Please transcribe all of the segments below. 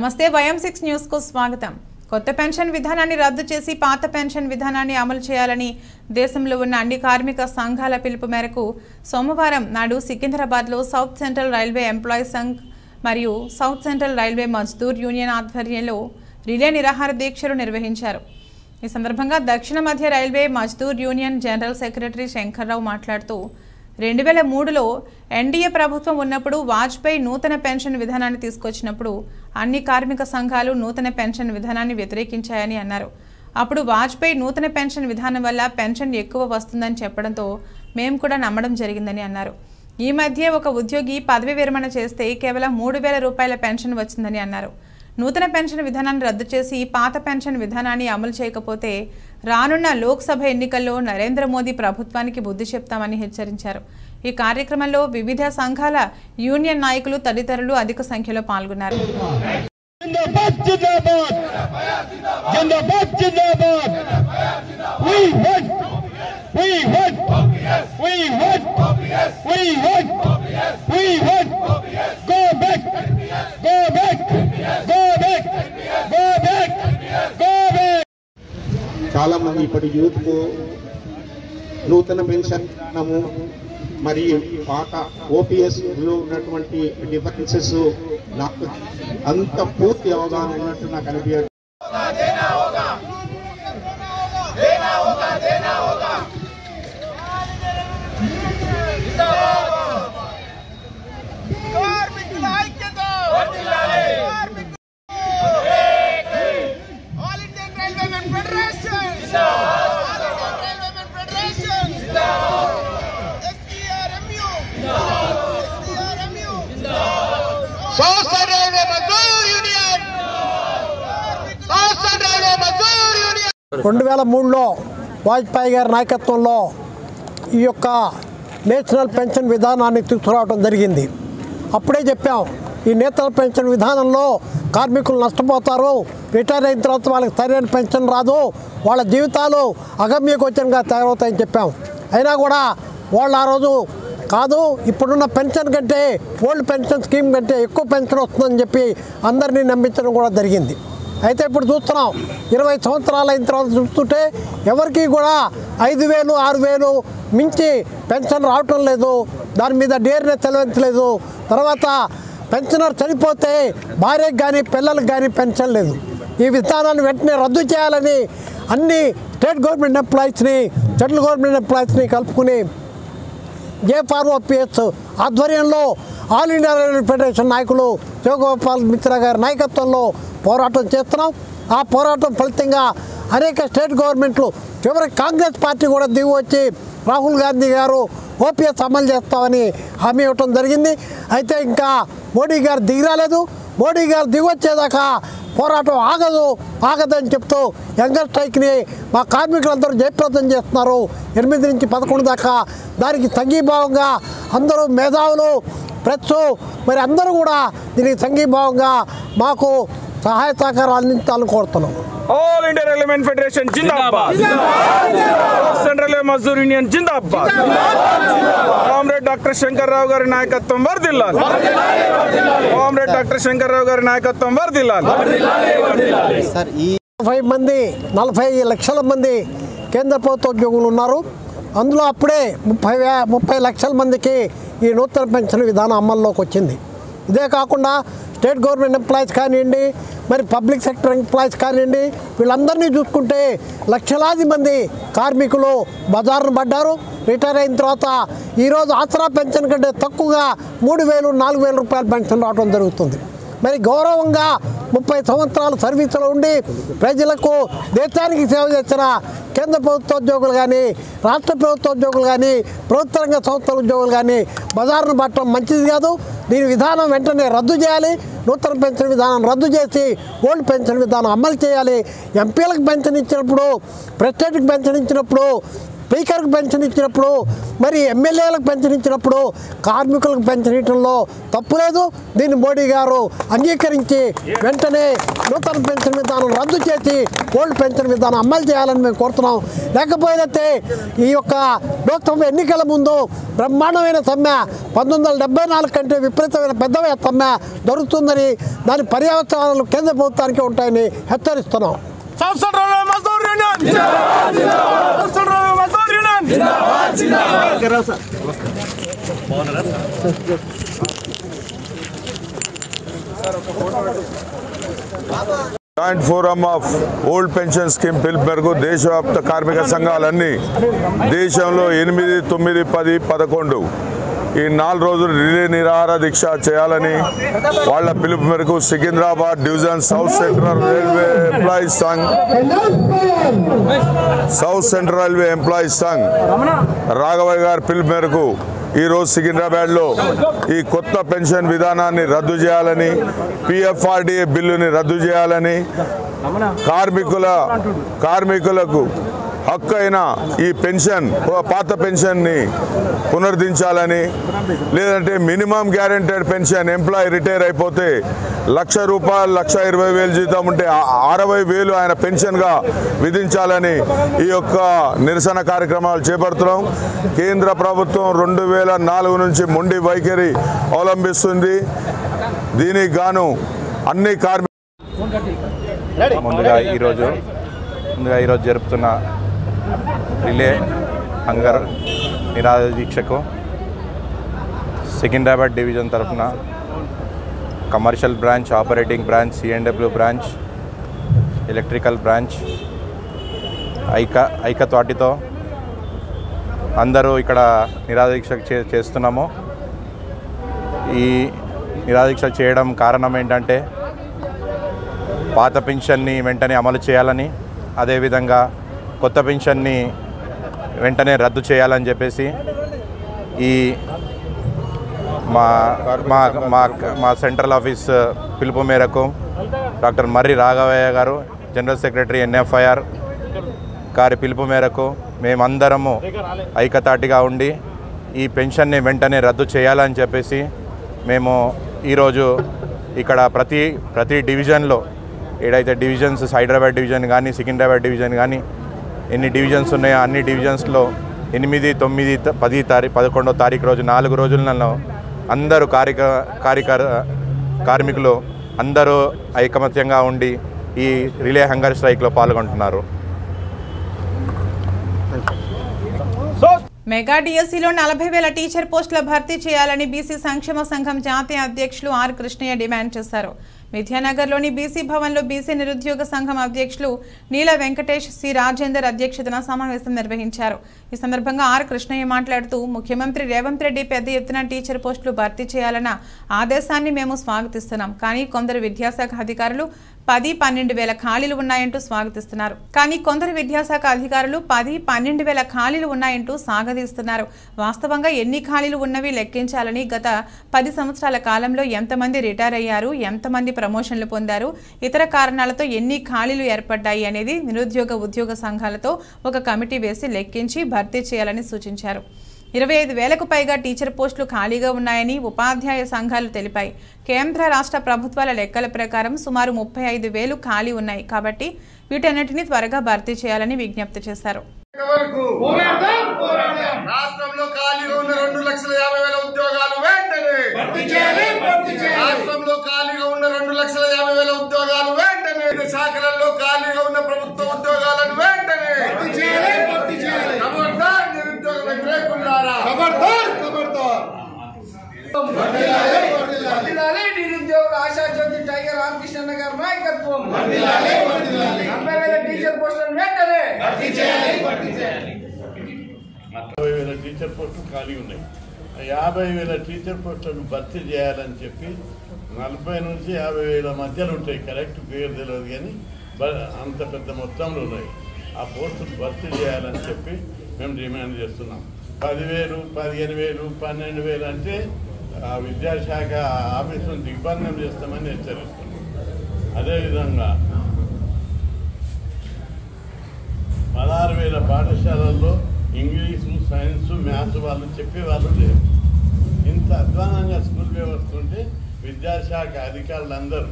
నమస్తే YM6 news కు స్వాగతం। కొత్త పెన్షన్ విధానాన్ని రద్దు చేసి పాత పెన్షన్ విధానాన్ని అమలు చేయాలని దేశంలో ఉన్న అన్ని కార్మిక సంఘాల పిలుపు మేరకు సోమవారం నాడు సికింద్రాబాద్లో south central railway employees Sangh మరియు south central railway Mazdoor union ఆధ్వర్యంలో రిలే నిరాహార దీక్షలు నిర్వహించారు। ఈ సందర్భంగా దక్షిణ మధ్య railway Mazdoor union general secretary Shankarrao మాట్లాడుతూ 2003లో ఎన్డీఏ ప్రభుత్వం ఉన్నప్పుడు వాజ్పేయి నూతన పెన్షన్ విధానాన్ని తీసుకొచ్చినప్పుడు అన్ని కార్మిక సంఘాలు నూతన పెన్షన్ విధానాన్ని వ్యతిరేకించాయని అన్నారు। అప్పుడు వాజ్పేయి నూతన పెన్షన్ విధానం వల్ల పెన్షన్ ఎక్కువ వస్తుందని చెప్పడంతో మేము కూడా నమ్మడం జరిగిందని అన్నారు। ఈ మధ్య ఒక ఉద్యోగి పదవి విరమణ చేస్తే కేవలం 3000 రూపాయల పెన్షన్ వచ్చిందని అన్నారు। నూతన పెన్షన్ విధానాన్ని రద్దు చేసి పాత పెన్షన్ విధానాన్ని అమలు చేయకపోతే రానున్న లోక్సభ ఎన్నికల్లో నరేంద్ర మోదీ ప్రభుత్వానికి బుద్ధి చెప్తామని హెచ్చరించారు। ఈ కార్యక్రమంలో వివిధ సంఘాల యూనియన్ నాయకులు తదితరులు అధిక సంఖ్యలో పాల్గొన్నారు। చాలా మంది ఇప్పటి యూత్ కు నూతన పెన్షన్ మరియు పాత ఓపీఎస్ లో ఉన్నటువంటి డిఫరెన్సెస్ నాకు అంత పూర్తి అవగాహన ఉన్నట్టు నాకు అనిపించదు। రెండు 2003లో వాజ్పేయి గారి నాయకత్వంలో ఈ యొక్క నేషనల్ పెన్షన్ విధానాన్ని తీసుకురావడం జరిగింది। అప్పుడే చెప్పాం, ఈ నేషనల్ పెన్షన్ విధానంలో కార్మికులు నష్టపోతారు, రిటైర్ అయిన తర్వాత వాళ్ళకి సరైన పెన్షన్ రాదు, వాళ్ళ జీవితాలు అగమ్యగోచరంగా తయారవుతాయని చెప్పాం। అయినా కూడా వాళ్ళు ఆ రోజు కాదు, ఇప్పుడున్న పెన్షన్ కంటే ఓల్డ్ పెన్షన్ స్కీమ్ కంటే ఎక్కువ పెన్షన్ వస్తుందని చెప్పి అందరినీ నమ్మించడం కూడా జరిగింది। అయితే ఇప్పుడు చూస్తున్నాం, 20 సంవత్సరాలు అయిన తర్వాత చూస్తుంటే ఎవరికి కూడా 5000 6000 మించి పెన్షన్ రావటం లేదు, దాని మీద డేర్నెస్ చెల్లించలేదు। తర్వాత పెన్షనర్ చనిపోతే భార్యకు కానీ పిల్లలకు కానీ పెన్షన్ లేదు। ఈ విధానాన్ని వెంటనే రద్దు చేయాలని అన్ని స్టేట్ గవర్నమెంట్ ఎంప్లాయీస్ని సెంట్రల్ గవర్నమెంట్ ఎంప్లాయీస్ని కలుపుకుని JFROPS ఆధ్వర్యంలో ఆల్ ఇండియా రైల్వే ఫెడరేషన్ నాయకులు శివగోపాల్ మిశ్రా గారి నాయకత్వంలో పోరాటం చేస్తున్నాం। ఆ పోరాటం ఫలితంగా అనేక స్టేట్ గవర్నమెంట్లు, చివరికి కాంగ్రెస్ పార్టీ కూడా దిగి వచ్చి రాహుల్ గాంధీ గారు ఓపీఎస్ అమలు చేస్తామని హామీ ఇవ్వటం జరిగింది। అయితే ఇంకా మోడీ గారు దిగి రాలేదు। మోడీ గారు దిగి వచ్చేదాకా పోరాటం ఆగదని చెప్తూ యంగర్ స్ట్రైక్ని మా కార్మికులందరూ జయప్రదం చేస్తున్నారు 8 నుంచి 11 దాకా। దానికి సంఘీభావంగా అందరూ మేధావులు, ప్రెస్ మరి అందరూ కూడా దీనికి సంఘీభావంగా మాకు సహాయ సహకారాలు అందించాలని కోరుతున్నాం। ఆల్ ఇండియా రైల్వే ఫెడరేషన్ జిందాబాద్, సెంట్రల్ రైల్వే మజ్దూర్ యూనియన్ జిందాబాద్, కామ్రేడ్ డాక్టర్ శంకర్రావు గారి నాయకత్వం వర్ధిల్లాలి, కామ్రేడ్ డాక్టర్ శంకర్రావు గారి నాయకత్వం వర్ధిల్లాలి। 40 లక్షల మంది కేంద్ర ప్రభుత్వ ఉద్యోగులు ఉన్నారు। అందులో అప్పుడే 30 లక్షల మందికి ఈ నూతన పెన్షన్ విధానం అమల్లోకి వచ్చింది। ఇదే కాకుండా స్టేట్ గవర్నమెంట్ ఎంప్లాయీస్ కానివ్వండి, మరి పబ్లిక్ సెక్టర్ ఎంప్లాయీస్ కానివ్వండి, వీళ్ళందరినీ చూసుకుంటే లక్షలాది మంది కార్మికులు బజారును పడ్డారు। రిటైర్ అయిన తర్వాత ఈరోజు ఆసరా పెన్షన్ కంటే తక్కువగా 3000 4000 రూపాయల పెన్షన్ రావడం జరుగుతుంది। మరి గౌరవంగా 30 సంవత్సరాలు సర్వీసులో ఉండి ప్రజలకు దేశానికి సేవ చేసిన కేంద్ర ప్రభుత్వ ఉద్యోగులు కానీ, రాష్ట్ర ప్రభుత్వ ఉద్యోగులు కానీ, ప్రభుత్వ రంగ సంస్థల ఉద్యోగులు కానీ బజారును పట్టడం మంచిది కాదు। దీని విధానం వెంటనే రద్దు చేయాలి। నూతన పెన్షన్ విధానం రద్దు చేసి ఓల్డ్ పెన్షన్ విధానం అమలు చేయాలి। ఎంపీలకు పెన్షన్ ఇచ్చినప్పుడు, ప్రెసిడెంట్కి పెన్షన్ ఇచ్చినప్పుడు స్పీకర్కి పెన్షన్ ఇచ్చినప్పుడు మరి ఎమ్మెల్యేలకు పెన్షన్ ఇచ్చినప్పుడు కార్మికులకు పెన్షన్ ఇవ్వడంలో తప్పు లేదు. దీన్ని మోడీ గారు అంగీకరించి వెంటనే నూతన పెన్షన్ విధానం రద్దు చేసి ఓల్డ్ పెన్షన్ విధానం అమలు చేయాలని మేము కోరుతున్నాం. లేకపోతే ఈ యొక్క లోక్సభ ఎన్నికల ముందు బ్రహ్మాండమైన సమ్మె 1974 కంటే విపరీతమైన పెద్ద సమ్మె జరుగుతుందని దాని పర్యవసానాలు కేంద్ర ప్రభుత్వానికి ఉంటాయని హెచ్చరిస్తున్నాం. Joint forum of old pension scheme పిలుపు మేరకు దేశవ్యాప్త కార్మిక సంఘాలన్నీ దేశంలో 8, 9, 10, 11 ఈ 4 రోజులు రిలే నిరాహార దీక్ష చేయాలని వాళ్ళ పిలుపు మేరకు Secunderabad division South central railway employees Sangh Raghavaiah గారి పిలుపు మేరకు ఈరోజు సికింద్రాబాద్లో ఈ కొత్త పెన్షన్ విధానాన్ని రద్దు చేయాలని, PFRDA బిల్లుని రద్దు చేయాలని, కార్మికులకు హక్కు అయిన ఈ పెన్షన్ పాత పెన్షన్ని పునరుద్ధరించాలని, లేదంటే minimum guaranteed pension employee retire అయిపోతే ₹1,00,000 1,20,000 జీతం ఉంటే 60,000 ఆయన పెన్షన్గా విధించాలని ఈ యొక్క నిరసన కార్యక్రమాలు చేపడుతున్నాం. కేంద్ర ప్రభుత్వం 2004 నుంచి మొండి వైఖరి అవలంబిస్తుంది. దీనికి గాను అన్ని ముందుగా ఈరోజు జరుపుతున్న రిలే హంగర్ నిరాహార దీక్షకు సికింద్రాబాద్ డివిజన్ తరఫున commercial branch, operating branch, C&W branch, electrical branch ఐకత్వాటితో అందరూ ఇక్కడ నిరాహార దీక్ష చేస్తున్నాము. ఈ నిరాహార దీక్ష చేయడం కారణం ఏంటంటే పాత పెన్షన్ని వెంటనే అమలు చేయాలని, అదేవిధంగా కొత్త పెన్షన్ని వెంటనే రద్దు చేయాలని చెప్పేసి ఈ మా సెంట్రల్ ఆఫీస్ పిలుపు మేరకు డాక్టర్ మర్రి రాఘవయ్య గారు, జనరల్ సెక్రటరీ NFIR గారి పిలుపు మేరకు మేమందరము ఐకతాటిగా ఉండి ఈ పెన్షన్ని వెంటనే రద్దు చేయాలని చెప్పేసి మేము ఈరోజు ఇక్కడ ప్రతి డివిజన్లో ఏదైతే డివిజన్స్ హైదరాబాద్ డివిజన్ కానీ, సికింద్రాబాద్ డివిజన్ కానీ ఎన్ని డివిజన్స్ ఉన్నాయో అన్ని డివిజన్స్లో 8, 9, 10, 11వ తారీఖు రోజు 4 రోజులలో అందరూ కార్మికులు అందరూ ఐకమత్యంగా ఉండి ఈ రిలే హంగర్ స్ట్రైక్లో పాల్గొంటున్నారు. మెగా డిఎస్సిలో 40,000 టీచర్ పోస్టుల భర్తీ చేయాలని బీసీ సంక్షేమ సంఘం జాతీయ అధ్యక్షులు ఆర్ కృష్ణయ్య డిమాండ్ చేశారు. విద్యానగర్లోని బీసీ భవన్లో బీసీ నిరుద్యోగ సంఘం అధ్యక్షులు నీల వెంకటేష్, సి రాజేందర్ అధ్యక్షతన సమావేశం నిర్వహించారు. ఈ సందర్భంగా ఆర్ కృష్ణయ్య మాట్లాడుతూ ముఖ్యమంత్రి రేవంత్ రెడ్డి పెద్ద ఎత్తున టీచర్ పోస్టులు భర్తీ చేయాలన్న ఆదేశాన్ని మేము స్వాగతిస్తున్నాం. కానీ కొందరు విద్యాశాఖ అధికారులు 10-12 వేల ఖాళీలు ఉన్నాయంటూ స్వాగతిస్తున్నారు. కానీ కొందరు విద్యాశాఖ అధికారులు 10-12 వేల ఖాళీలు ఉన్నాయంటూ సాగదీస్తున్నారు. వాస్తవంగా ఎన్ని ఖాళీలు ఉన్నవి లెక్కించాలని, గత 10 సంవత్సరాల కాలంలో ఎంతమంది రిటైర్ అయ్యారు, ఎంతమంది ప్రమోషన్లు పొందారు, ఇతర కారణాలతో ఎన్ని ఖాళీలు ఏర్పడ్డాయి అనేది ఉద్యోగ సంఘాలతో ఒక కమిటీ వేసి లెక్కించి భర్తీ చేయాలని సూచించారు. 25,000కు పైగా టీచర్ పోస్టులు ఖాళీగా ఉన్నాయని ఉపాధ్యాయ సంఘాలు తెలిపాయి. కేంద్ర రాష్ట్ర ప్రభుత్వాల లెక్కల ప్రకారం సుమారు 35,000 ఖాళీ ఉన్నాయి. కాబట్టి వీటన్నిటిని త్వరగా భర్తీ చేయాలని విజ్ఞప్తి చేశారు. రాష్ట్రంలో ఖాళీగా ఉన్న 2,50,000 ఉద్యోగాలు వెంటనే భర్తీ చేయాలి. రాష్ట్రంలో ఖాళీగా ఉన్న 2,50,000 ఉద్యోగాలు వెంటనే, శాఖలలో ఖాళీగా ఉన్న ప్రభుత్వ ఉద్యోగాలను వెంటనే భర్తీ చేయాలి. ఖబర్దార్ నిరుద్యోగ వ్యతిరేకులారా, ఖబర్దార్. నిరుద్యోగుల ఆశాజ్యోతి టైగర్ రామకృష్ణ గారి నాయకత్వం. 40,000 టీచర్ పోస్టులను వెంటనే భర్తీ చేయాలి. 40,000 టీచర్ పోస్టులు ఖాళీ ఉన్నాయి. 50,000 టీచర్ పోస్టులను భర్తీ చేయాలని చెప్పి 40 నుంచి 50,000 మధ్యలో ఉంటాయి. కరెక్ట్ పేరు తెలియదు కానీ అంత పెద్ద మొత్తంలో ఉన్నాయి. ఆ పోస్టులు భర్తీ చేయాలని చెప్పి మేము డిమాండ్ చేస్తున్నాం. 10,000, 15,000, 12,000 అంటే ఆ విద్యాశాఖ ఆఫీసును దిగ్బంధం చేస్తామని హెచ్చరిస్తున్నాం. అదేవిధంగా 16,000 పాఠశాలల్లో ఇంగ్లీషు, సైన్సు, మ్యాథ్స్ వాళ్ళు చెప్పేవాళ్ళు లేరు. ఇంత అధ్వానంగా స్కూల్ వ్యవస్థ ఉంటే విద్యాశాఖ అధికారులందరూ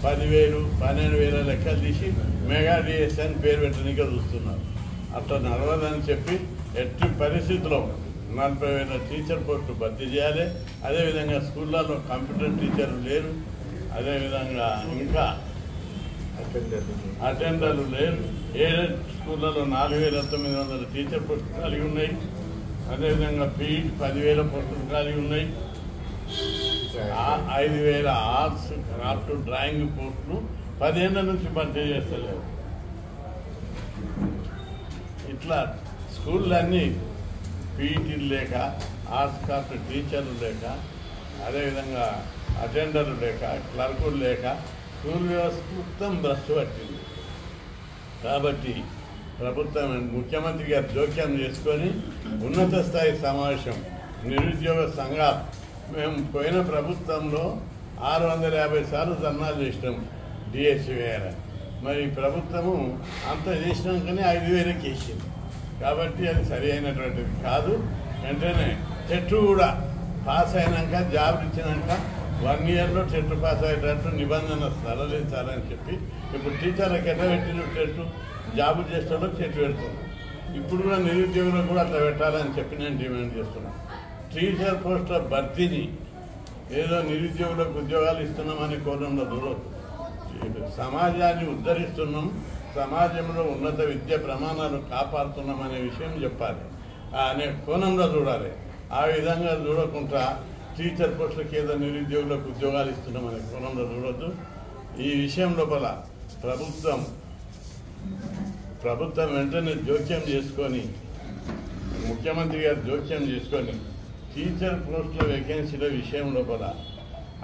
10,000, 12,000 లెక్కలు తీసి మెగా డిఎస్ అని పేరు పెట్టడానికి చూస్తున్నారు. అట్లా నడవదని చెప్పి ఎట్టి పరిస్థితుల్లో 40,000 టీచర్ పోస్టులు భర్తీ చేయాలి. అదేవిధంగా స్కూళ్ళలో కంప్యూటర్ టీచర్లు లేరు. అదేవిధంగా ఇంకా అటెండర్లు లేరు. ఎయిడెడ్ స్కూళ్ళలో 4,900 టీచర్ పోస్టులు కలిగి ఉన్నాయి. అదేవిధంగా పీఈటీ 10,000 పోస్టులు కలిగి ఉన్నాయి. 5,000 ఆర్ట్స్, క్రాఫ్ట్, డ్రాయింగ్ పోస్టులు 10 ఏళ్ళ నుంచి భర్తీ చేస్తలేరు. ఇట్లా స్కూళ్ళన్నీ పీఈటీలు లేక, ఆర్ట్స్ క్రాఫ్ట్ టీచర్లు లేక, అదేవిధంగా అటెండర్లు లేక, క్లర్కులు లేక స్కూల్ వ్యవస్థ మొత్తం భ్రష్టు పట్టింది. కాబట్టి ప్రభుత్వం, ముఖ్యమంత్రి గారు జోక్యం చేసుకొని ఉన్నత స్థాయి సమావేశం, నిరుద్యోగ సంఘాలు, మేము పోయిన ప్రభుత్వంలో 650 సార్లు ధర్నాలు చేసినాం డిఎస్సి వేయాలని. మరి ప్రభుత్వము అంత చేసినాకనే 5,000కి వేసింది. కాబట్టి అది సరి అయినటువంటిది కాదు. వెంటనే టెట్ కూడా పాస్ అయినాక, జాబ్ ఇచ్చినాక 1 ఇయర్లో టెట్ పాస్ అయ్యేటట్టు నిబంధన సరళించాలని చెప్పి ఇప్పుడు టీచర్లకు ఎట్లా పెట్టిన టెట్, జాబు చేసే వాళ్ళకి టెట్ పెడుతున్నాం. ఇప్పుడు కూడా నిరుద్యోగులకు కూడా అట్లా పెట్టాలని చెప్పి నేను డిమాండ్ చేస్తున్నాను. టీచర్ పోస్టుల భర్తీని ఏదో నిరుద్యోగులకు ఉద్యోగాలు ఇస్తున్నామనే కోణంలో దూరదు. సమాజాన్ని ఉద్ధరిస్తున్నాం, సమాజంలో ఉన్నత విద్యా ప్రమాణాలు కాపాడుతున్నాం అనే విషయం చెప్పాలి, అనే కోణంలో చూడాలి. ఆ విధంగా చూడకుండా టీచర్ పోస్టులకు ఏదో నిరుద్యోగులకు ఉద్యోగాలు ఇస్తున్నాం అనే కోణంలో చూడొద్దు. ఈ విషయం లోపల ప్రభుత్వం వెంటనే జోక్యం చేసుకొని, ముఖ్యమంత్రి గారు జోక్యం చేసుకొని టీచర్ పోస్టుల వేకెన్సీల విషయం లోపల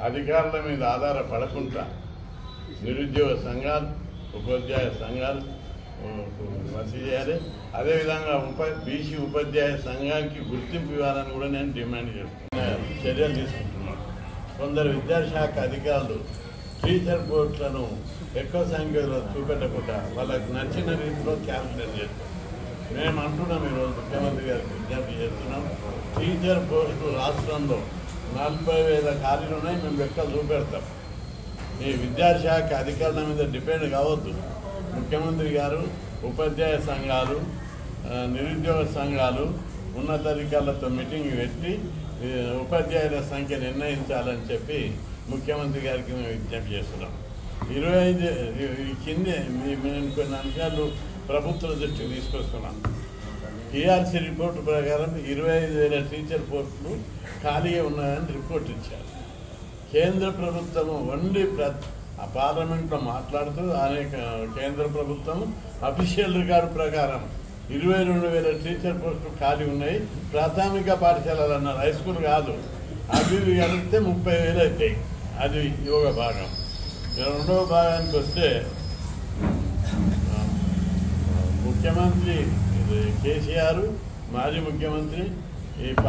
అధికారుల మీద ఆధారపడకుండా నిరుద్యోగ సంఘాలు, ఉపాధ్యాయ సంఘాలు భర్తీ చేయాలి. అదేవిధంగా బీసీ ఉపాధ్యాయ సంఘానికి గుర్తింపు ఇవ్వాలని కూడా నేను డిమాండ్ చేస్తున్నాను, చర్యలు తీసుకుంటున్నాను. కొందరు విద్యాశాఖ అధికారులు టీచర్ పోస్టులను ఎక్కువ సంఖ్యలో చూపెట్టకుండా వాళ్ళకి నచ్చిన రీతిలో క్యాల్కులేట్ చేస్తారు. మేము అంటున్నాం, ఈరోజు ముఖ్యమంత్రి గారికి విజ్ఞప్తి చేస్తున్నాం, టీచర్ పోస్టులు రాష్ట్రంలో 40,000 ఖాళీలు ఉన్నాయి, మేము లెక్కలు చూపెడతాం. ఈ విద్యాశాఖ అధికారుల మీద డిపెండ్ కావద్దు. ముఖ్యమంత్రి గారు ఉపాధ్యాయ సంఘాలు, నిరుద్యోగ సంఘాలు, ఉన్నతాధికారులతో మీటింగ్ పెట్టి ఉపాధ్యాయుల సంఖ్య నిర్ణయించాలని చెప్పి ముఖ్యమంత్రి గారికి మేము విజ్ఞప్తి చేస్తున్నాం. 25 కిందే మేము కొన్ని అంశాలు ప్రభుత్వ దృష్టికి తీసుకొస్తున్నాం. టీఆర్సీ రిపోర్టు ప్రకారం 25,000 టీచర్ పోస్టులు ఖాళీగా ఉన్నాయని రిపోర్ట్ ఇచ్చారు. కేంద్ర ప్రభుత్వము ఓన్లీ పార్లమెంట్లో మాట్లాడుతూ అనేక కేంద్ర ప్రభుత్వం అఫీషియల్ రికార్డు ప్రకారం 22,000 టీచర్ పోస్టులు ఖాళీ ఉన్నాయి. ప్రాథమిక పాఠశాలలు అన్నారు, హై స్కూల్ కాదు. అవి కలిపితే 30,000 అవుతాయి. అది ఒక భాగం. రెండవ భాగానికి వస్తే ముఖ్యమంత్రి కేసీఆర్, మాజీ ముఖ్యమంత్రి,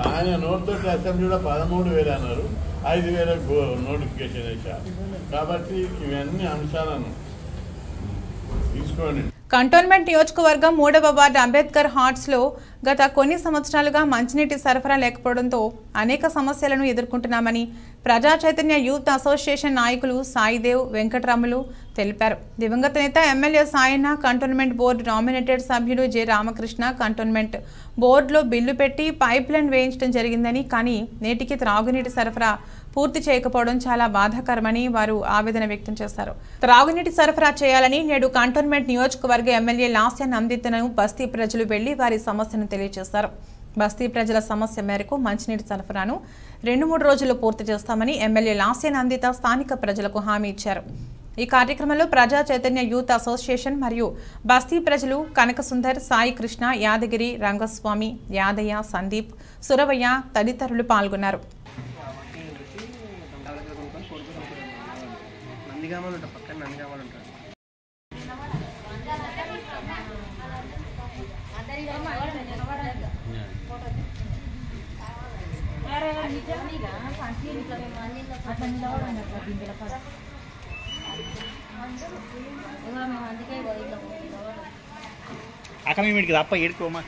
ఆయన నోటితోటి అసెంబ్లీలో 13,000 అన్నారు, 5,000 నోటిఫికేషన్ ఇచ్చారు. కాబట్టి ఇవన్నీ అంశాలను తీసుకొని కంటోన్మెంట్ నియోజకవర్గం 3వ వార్డు అంబేద్కర్ హార్ట్స్లో గత కొన్ని సంవత్సరాలుగా మంచినీటి సరఫరా లేకపోవడంతో అనేక సమస్యలను ఎదుర్కొంటున్నామని ప్రజా చైతన్య యూత్ అసోసియేషన్ నాయకులు సాయిదేవ్, వెంకటరాములు తెలిపారు. దివంగత నేత MLA Sayanna cantonment board nominated సభ్యులు జె రామకృష్ణ కంటోన్మెంట్ బోర్డులో బిల్లు పెట్టి పైప్ లైన్ వేయించడం జరిగిందని, కానీ నేటికి త్రాగునీటి సరఫరా పూర్తి చేయకపోవడం చాలా బాధాకరమని వారు ఆవేదన వ్యక్తం చేశారు. త్రాగునీటి సరఫరా చేయాలని నేడు కంటోన్మెంట్ నియోజకవర్గ ఎమ్మెల్యే లాస్య నందితను బస్తీ ప్రజలు వెళ్లి వారి సమస్యను తెలియజేశారు. బస్తీ ప్రజల సమస్య మేరకు మంచినీటి సరఫరాను 2-3 రోజుల్లో పూర్తి చేస్తామని ఎమ్మెల్యే లాస్య నందిత స్థానిక ప్రజలకు హామీ ఇచ్చారు. ఈ కార్యక్రమంలో ప్రజా చైతన్య యూత్ అసోసియేషన్ మరియు బస్తీ ప్రజలు కనక సుందర్, సాయి కృష్ణ, యాదగిరి, రంగస్వామి, యాదయ్య, సందీప్, సురవయ్య తదితరులు పాల్గొన్నారు. అక్కడ మీకు తప్ప ఏడుకోమా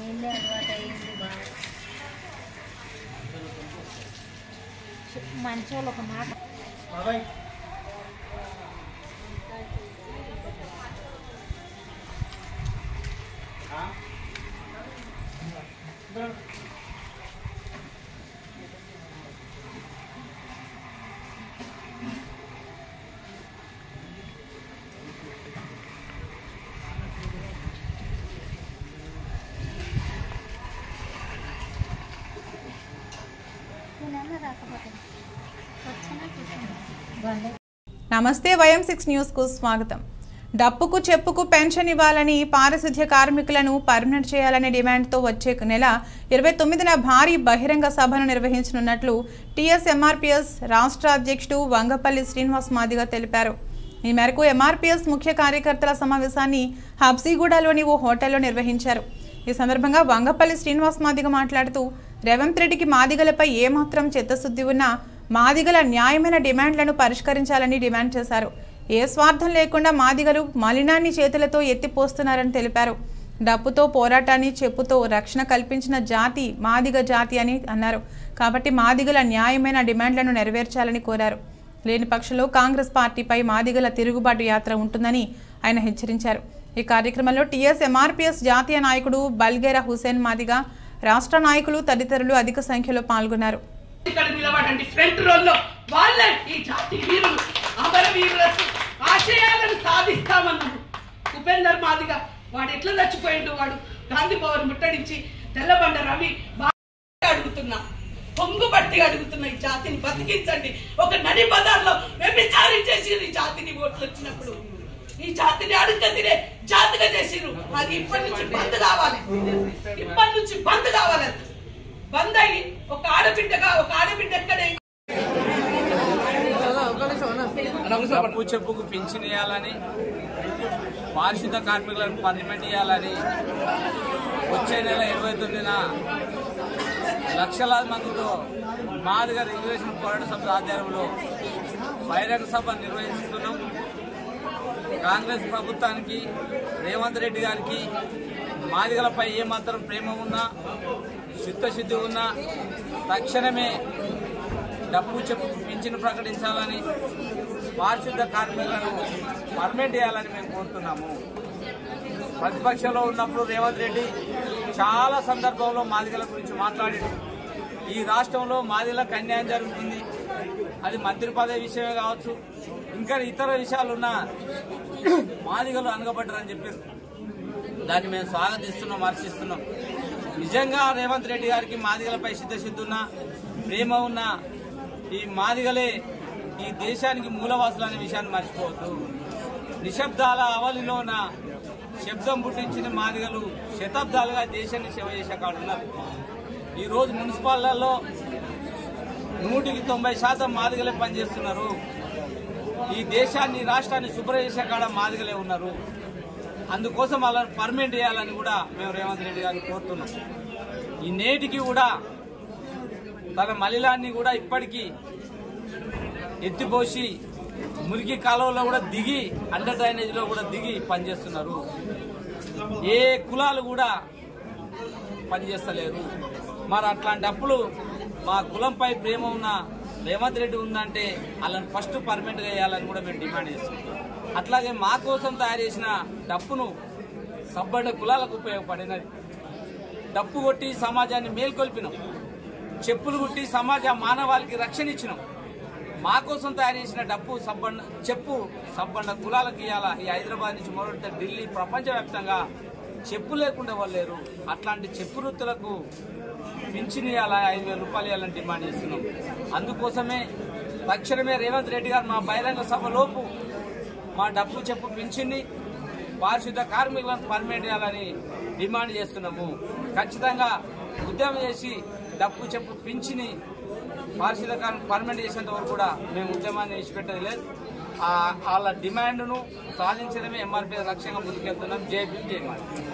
నీళ్ళే అలవాటు అయ్యింది బాగా. మంచోళ్ళు ఒక మాట నమస్తే YM6 న్యూస్ కు స్వాగతం. డప్పుకు చెప్పుకు పెన్షన్ ఇవ్వాలని పారిశుధ్య కార్మికులను పర్మనెంట్ చేయాలనే డిమాండ్తో వచ్చే నెల 29న భారీ బహిరంగ సభను నిర్వహించనున్నట్లు టీఎస్ ఎంఆర్పీఎస్ రాష్ట్ర అధ్యక్షుడు వంగపల్లి శ్రీనివాస్ మాదిగ తెలిపారు. ఈ మేరకు ఎంఆర్పీఎస్ ముఖ్య కార్యకర్తల సమావేశాన్ని హబ్సీగూడలోని ఓ హోటల్లో నిర్వహించారు. ఈ సందర్భంగా వంగపల్లి శ్రీనివాస్ మాదిగ మాట్లాడుతూ రేవంత్ రెడ్డికి మాదిగలపై ఏమాత్రం చిత్తశుద్ధి ఉన్నా మాదిగల న్యాయమైన డిమాండ్లను పరిష్కరించాలని డిమాండ్ చేశారు. ఏ స్వార్థం లేకుండా మాదిగలు మలినాన్ని చేతులతో ఎత్తిపోస్తున్నారని తెలిపారు. డప్పుతో పోరాటాన్ని చెప్పుతో రక్షణ కల్పించిన జాతి మాదిగ జాతి అని అన్నారు. కాబట్టి మాదిగల న్యాయమైన డిమాండ్లను నెరవేర్చాలని కోరారు. లేని పక్షంలో కాంగ్రెస్ పార్టీపై మాదిగల తిరుగుబాటు యాత్ర ఉంటుందని ఆయన హెచ్చరించారు. ఈ కార్యక్రమంలో టీఎస్ ఎంఆర్పీఎస్ జాతీయ నాయకుడు బల్గేరా హుసేన్ మాదిగ, రాష్ట్ర నాయకులు తదితరులు అధిక సంఖ్యలో పాల్గొన్నారు. ఇక్కడ నిలబడండి ఫ్రంట్ రోల్లో వాళ్ళే ఈ జాతి వీరులు అమరవీరుల ఆశయాలను సాధిస్తామన్నారు. ఉపేందర్ మాదిగ వాడు ఎట్లా చచ్చిపోయిండు, వాడు గాంధీ భవన్ ముట్టడించి తెల్లబండ రవి అడుగుతున్నా, పొంగుబట్టి అడుగుతున్నా ఈ జాతిని బతికించండి. ఒక నడి బజార్లో వ్యభిచారం చేసిరు ఈ జాతిని ఓట్లు వచ్చినప్పుడు, ఈ జాతిని అడుక్క తినే జాతిగా చేసిరు. అది ఇప్పటి నుంచి బంద్ కావాలి, ఇప్పటి నుంచి బంద్ కావాలి. బంద్ అయ్యి ఒక ఆడబిడ్డ ఎక్కడే డప్పు చెప్పుకు పింఛన్ ఇవ్వాలని, పారిశుద్ధ కార్మికులను పర్మనెంట్ చేయాలని వచ్చే నెల 29న లక్షలాది మందితో మాదిగ రిజర్వేషన్ పోరాట సభ ఆధ్వర్యంలో బహిరంగ సభ నిర్వహిస్తున్నాం. కాంగ్రెస్ ప్రభుత్వానికి, రేవంత్ రెడ్డి గారికి మాదిగలపై ఏమాత్రం ప్రేమ ఉన్నా, చిత్తశుద్ధి ఉన్నా తక్షణమే డప్పు చెప్పుకు పింఛను ప్రకటించాలని, పారిశుద్ధ కార్మికులను పర్మనెంట్ చేయాలని మేము కోరుతున్నాము. ప్రతిపక్షంలో ఉన్నప్పుడు రేవంత్ రెడ్డి చాలా సందర్భంలో మాదిగల గురించి మాట్లాడాడు. ఈ రాష్ట్రంలో మాదిగలకు అన్యాయం జరుగుతుంది, అది మంత్రి పదవి విషయమే కావచ్చు, ఇంకా ఇతర విషయాలున్నా మాదిగలు అనగబడ్డారని చెప్పారు. దాన్ని మేము స్వాగతిస్తున్నాం, హర్షిస్తున్నాం. నిజంగా రేవంత్ రెడ్డి గారికి మాదిగలపై సిద్ధశుద్ధి ఉన్నా, ప్రేమ ఉన్నా ఈ మాదిగలే ఈ దేశానికి మూలవాసులు అనే విషయాన్ని మర్చిపోవద్దు. నిశ్శబ్దాల అవలిలోన శబ్దం పుట్టించిన మాదిగలు శతాబ్దాలుగా దేశాన్ని సేవ చేసే కాడు ఉన్నారు. ఈరోజు మున్సిపాలిటీల్లో 190% మాదిగలే పనిచేస్తున్నారు. ఈ దేశాన్ని, రాష్ట్రాన్ని శుభ్ర చేసే కాడ మాదిగలే ఉన్నారు. అందుకోసం వాళ్ళని పర్మనెంట్ చేయాలని కూడా మేము రేవంత్ రెడ్డి గారిని కోరుతున్నాం. ఈ నేటికి కూడా తన మలిలాన్ని కూడా ఇప్పటికీ ఎత్తిపోసి మురికి కాలువలో కూడా దిగి, అండర్ డ్రైనేజ్ లో కూడా దిగి పనిచేస్తున్నారు. ఏ కులాలు కూడా పనిచేస్తలేరు. మరి అట్లాంటప్పుడు మా కులంపై ప్రేమ ఉన్న రేవంత్ రెడ్డి ఉందంటే వాళ్ళని ఫస్ట్ పర్మనెంట్ గా వేయాలని కూడా మేము డిమాండ్ చేస్తున్నాం. అట్లాగే మా కోసం తయారు చేసిన డప్పును సబ్బడ్డ కులాలకు ఉపయోగపడినది. డప్పు కొట్టి సమాజాన్ని మేల్కొల్పినాం, చెప్పులు కొట్టి సమాజ మానవాళికి రక్షణ ఇచ్చినాం. మా కోసం తయారు చేసిన డప్పు సబ్బండ కులాలకు ఇవ్వాలా. ఈ హైదరాబాద్ నుంచి మొదట ఢిల్లీ, ప్రపంచవ్యాప్తంగా చెప్పు లేకుండా వాళ్ళేరు. అట్లాంటి చెప్పు వృత్తులకు పింఛన్ ఇవ్వాలా, 5,000 రూపాయలు ఇవ్వాలని డిమాండ్ చేస్తున్నాం. అందుకోసమే తక్షణమే రేవంత్ రెడ్డి గారు మా బహిరంగ సభలోపు మా డప్పు చెప్పు పింఛన్ని, పారిశుద్ధ కార్మికులను పర్మనెంట్ చేయాలని డిమాండ్ చేస్తున్నాము. ఖచ్చితంగా ఉద్యమం చేసి డప్పు చెప్పు పింఛని పారిశుద్ధ కార్మికులు పర్మనెంట్ చేసేంత వరకు కూడా మేము ఉద్యమాన్ని విడిచిపెట్టేది లేదు. వాళ్ళ డిమాండ్ను సాధించడమే ఎంఆర్పీ లక్ష్యంగా ముందుకెళ్తున్నాం. జై భీమ్, జై మాదిగ.